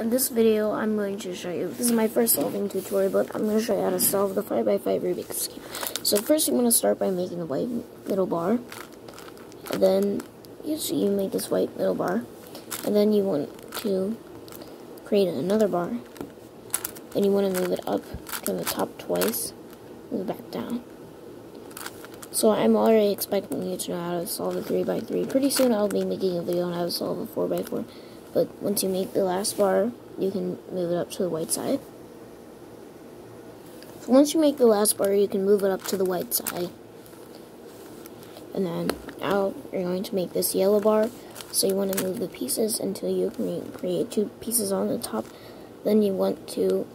In this video, I'm going to show you, this is my first solving tutorial, but I'm going to show you how to solve the 5x5 Rubik's Cube. So first you want to start by making a white middle bar, and then you make this white middle bar, and then you want to create another bar, then you want to move it up from the top twice, move it back down. So I'm already expecting you to know how to solve a 3x3. Pretty soon I'll be making a video on how to solve a 4x4. But once you make the last bar, you can move it up to the white side. So once you make the last bar, you can move it up to the white side. And then now you're going to make this yellow bar. So you want to move the pieces until you can create two pieces on the top. Then you want to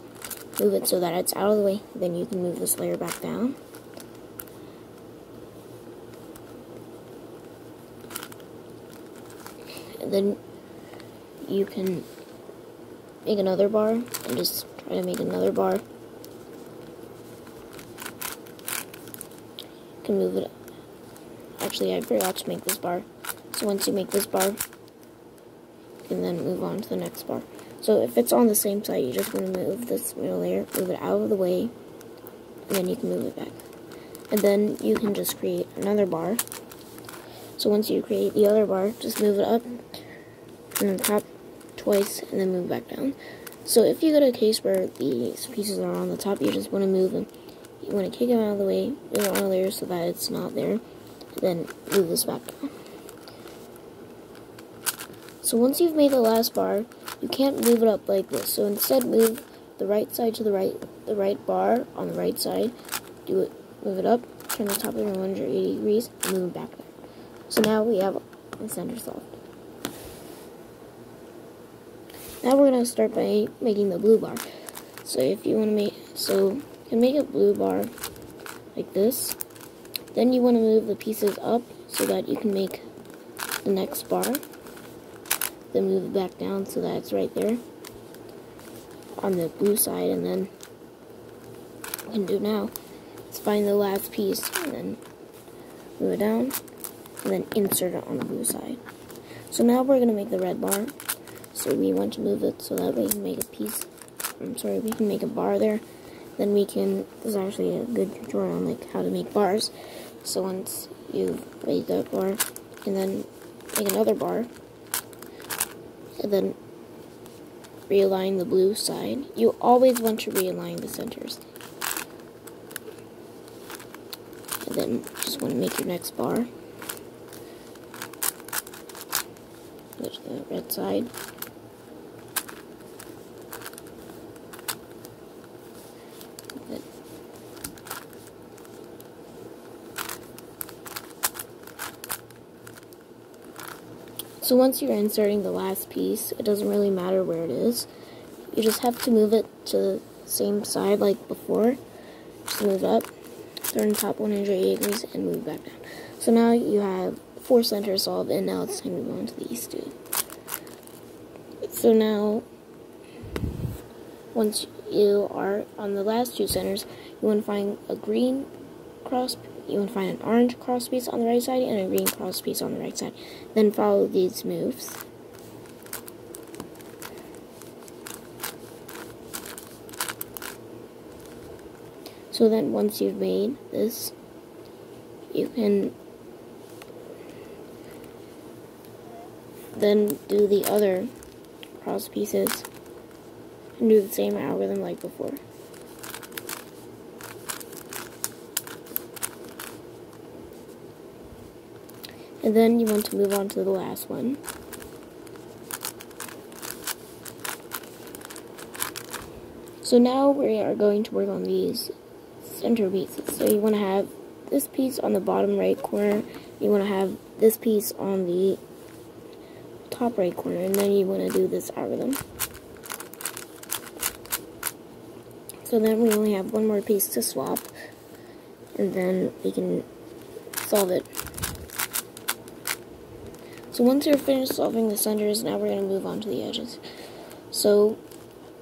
move it so that it's out of the way. Then you can move this layer back down. And then you can make another bar and just try to make another bar. You can move it. Actually, I forgot to make this bar. So once you make this bar, you can then move on to the next bar. So if it's on the same side, you just want to move this middle layer, move it out of the way, and then you can move it back. And then you can just create another bar. So once you create the other bar, just move it up from the top twice and then move back down. So if you go to a case where these pieces are on the top, you just want to move them. You want to kick them out of the way, move it on a layer so that it's not there, and then move this back down. So once you've made the last bar, you can't move it up like this. So instead, move the right side to the right bar on the right side. Move it up, turn the top of it 180 degrees, and move it back down. So now we have the center solved. Now we're going to start by making the blue bar. So if you want to you can make a blue bar like this. Then you want to move the pieces up so that you can make the next bar. Then move it back down so that it's right there on the blue side. And then what you can do now is find the last piece and then move it down and then insert it on the blue side. So now we're going to make the red bar. So we want to move it so that we can make we can make a bar there. Then this is actually a good tutorial on how to make bars. So once you've made that bar, you can then make another bar. And then realign the blue side. You always want to realign the centers. And then just want to make your next bar. Go to the red side. So once you're inserting the last piece, it doesn't really matter where it is. You just have to move it to the same side like before. Just move up, turn the top 180 degrees, and move back down. So now you have 4 centers solved, and now it's time to move on to these 2. So now, once you are on the last 2 centers, you want to find a green cross. You want to find an orange cross piece on the right side and a green cross piece on the right side. Then follow these moves. So then once you've made this, you can then do the other cross pieces and do the same algorithm like before. And then you want to move on to the last one. So now we are going to work on these center pieces. So you want to have this piece on the bottom right corner. You want to have this piece on the top right corner. And then you want to do this algorithm. So then we only have one more piece to swap. And then we can solve it. So once you're finished solving the centers, now we're going to move on to the edges. So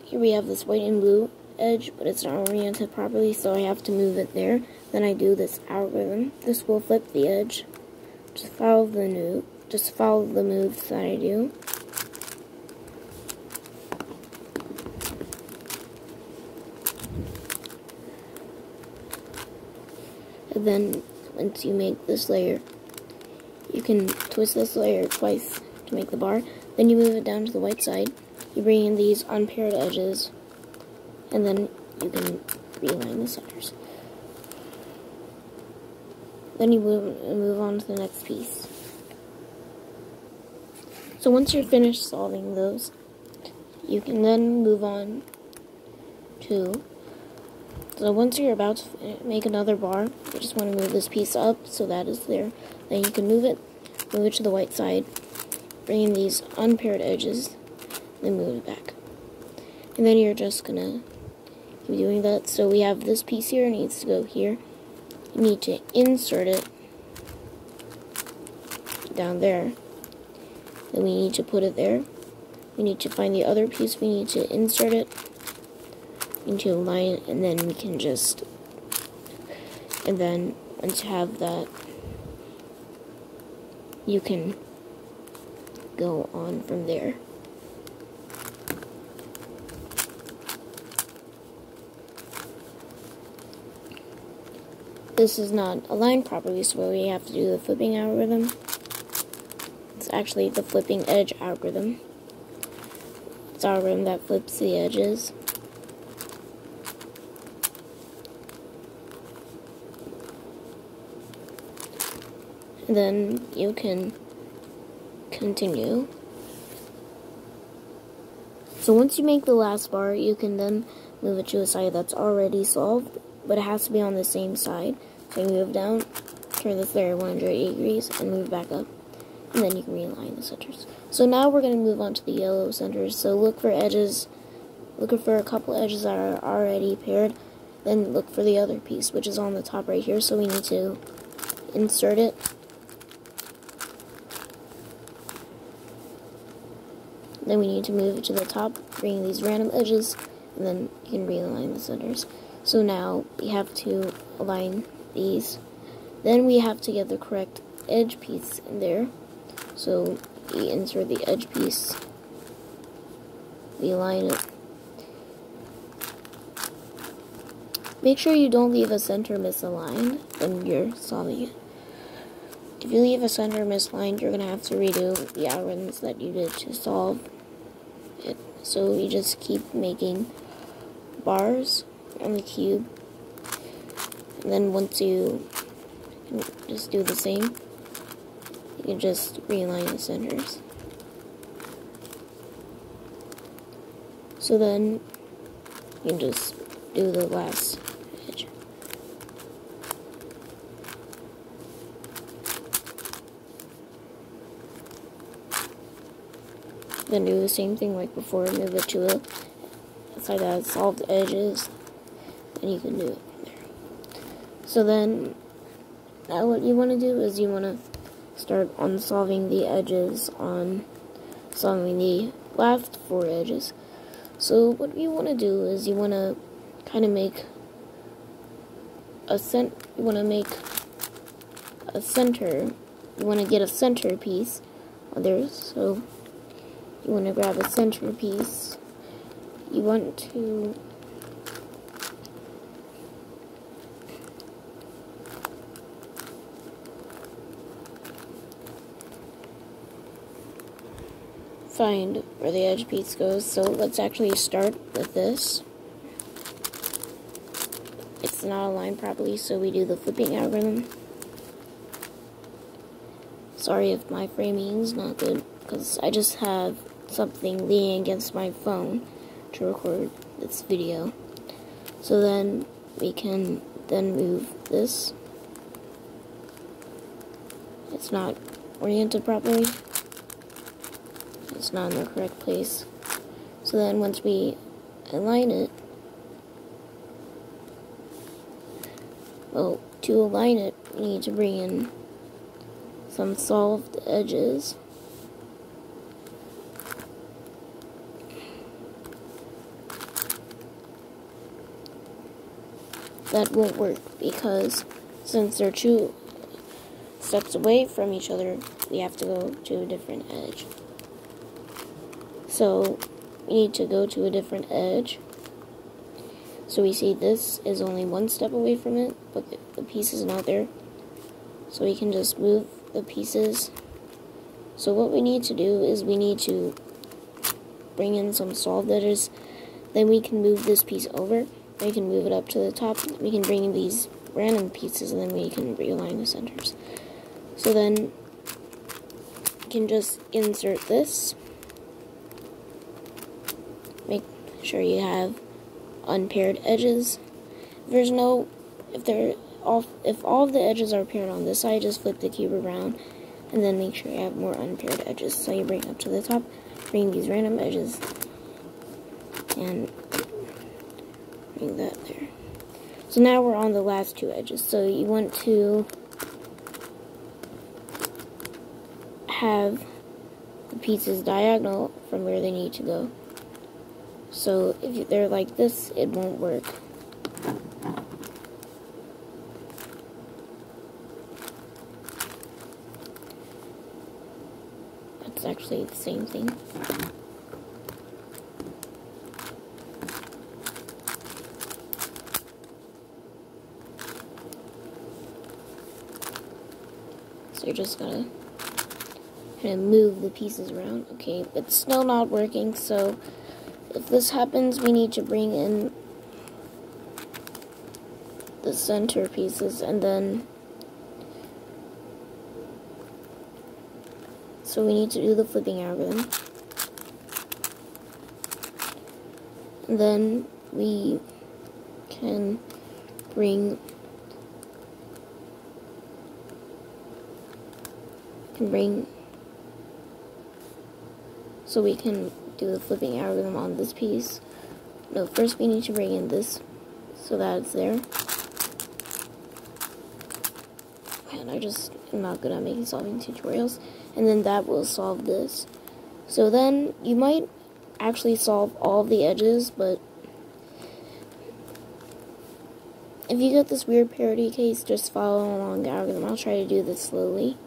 here we have this white and blue edge, but it's not oriented properly, so I have to move it there. Then I do this algorithm. This will flip the edge. Just follow the moves that I do. And then once you make this layer, you can twist this layer twice to make the bar. Then you move it down to the white side. You bring in these unpaired edges, and then you can realign the centers. Then you move on to the next piece. So once you're finished solving those, you can then move on to, so once you're about to make another bar, you just want to move this piece up so that is there. Then you can move it to the white side, bring in these unpaired edges, then move it back. And then you're just gonna keep doing that. So we have this piece here, it needs to go here. You need to insert it down there. Then we need to put it there. We need to find the other piece, we need to insert it, we need to align it, and then we can just, and then once you have that, you can go on from there. This is not aligned properly, so we have to do the flipping algorithm. It's actually the flipping edge algorithm. It's an algorithm that flips the edges. And then you can continue. So once you make the last bar, you can then move it to a side that's already solved, but it has to be on the same side. So you move down, turn this layer 180 degrees, and move back up. And then you can realign the centers. So now we're going to move on to the yellow centers. So look for edges, look for a couple edges that are already paired. Then look for the other piece, which is on the top right here. So we need to insert it. Then we need to move it to the top, bring these random edges, and then you can realign the centers. So now we have to align these. Then we have to get the correct edge piece in there. So we insert the edge piece, we align it. Make sure you don't leave a center misaligned when you're solving it. If you leave a center misaligned, you're going to have to redo the algorithms that you did to solve it. So you just keep making bars on the cube, and then once you just do the same, you can just realign the centers. So then you can just do the last edge. Then do the same thing like before, move it to a side that has solved edges, and you can do it there. So then, now what you want to do is you want to start on solving the edges, on solving the last 4 edges. So what you want to do is you want to kind of make a you want to make a center. You want to get a center piece on there. So you want to grab a center piece. You want to find where the edge piece goes. So let's actually start with this. It's not aligned properly, so we do the flipping algorithm. Sorry if my framing is not good, because I just have something leaning against my phone to record this video. So then we can then move this. It's not oriented properly. It's not in the correct place. So then once we align it, well, to align it, we need to bring in some solved edges. That won't work because since they're 2 steps away from each other, we have to go to a different edge. So we need to go to a different edge. So we see this is only one step away from it, but the piece is not there. So we can just move the pieces. So what we need to do is we need to bring in some solved edges. Then we can move this piece over. We can move it up to the top. We can bring in these random pieces, and then we can realign the centers. So then you can just insert this. Make sure you have unpaired edges. If all of the edges are paired on this side, just flip the cube around, and then make sure you have more unpaired edges. So you bring it up to the top, bring these random edges, and bring that there. So now we're on the last two edges. So you want to have the pieces diagonal from where they need to go. So if they're like this, it won't work. That's actually the same thing. So you're just gonna kind of move the pieces around. Okay, it's still not working, so if this happens, we need to bring in the center pieces, and then so we need to do the flipping algorithm. And then we can bring so we can do the flipping algorithm on this piece. No, first we need to bring in this so that it's there. And I just am not good at making solving tutorials. And then that will solve this. So then you might actually solve all of the edges, but if you get this weird parity case, just follow along the algorithm. I'll try to do this slowly.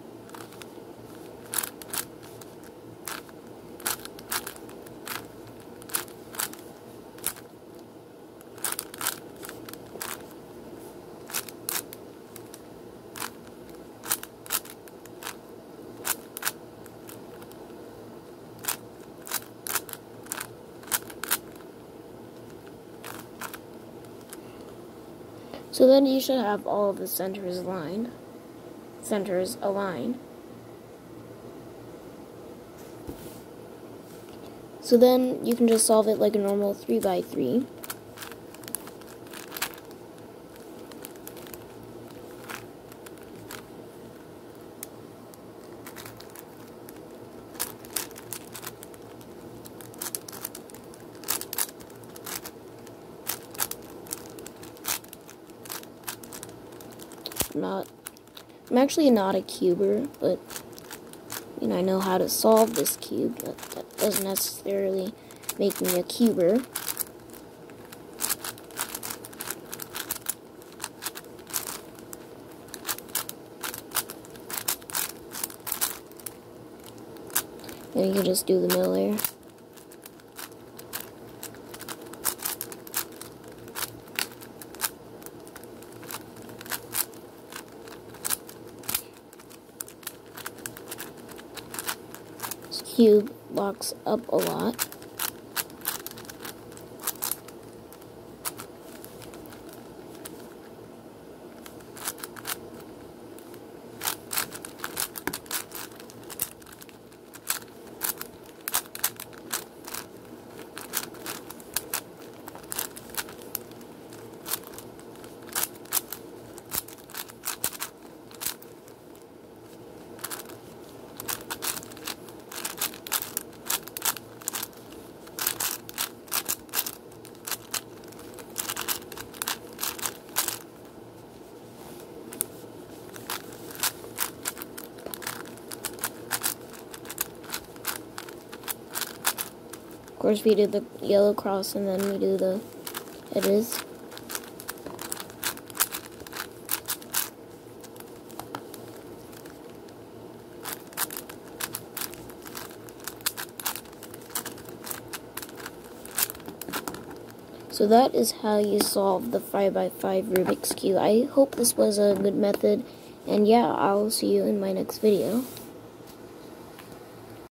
So then you should have all of the centers aligned. So then you can just solve it like a normal 3x3. I'm actually not a cuber, but I know how to solve this cube, but that doesn't necessarily make me a cuber. Then you can just do the middle layer. Cube locks up a lot. Of course, we do the yellow cross, and then we do the edges. So that is how you solve the 5x5 Rubik's Cube. I hope this was a good method, and yeah, I'll see you in my next video.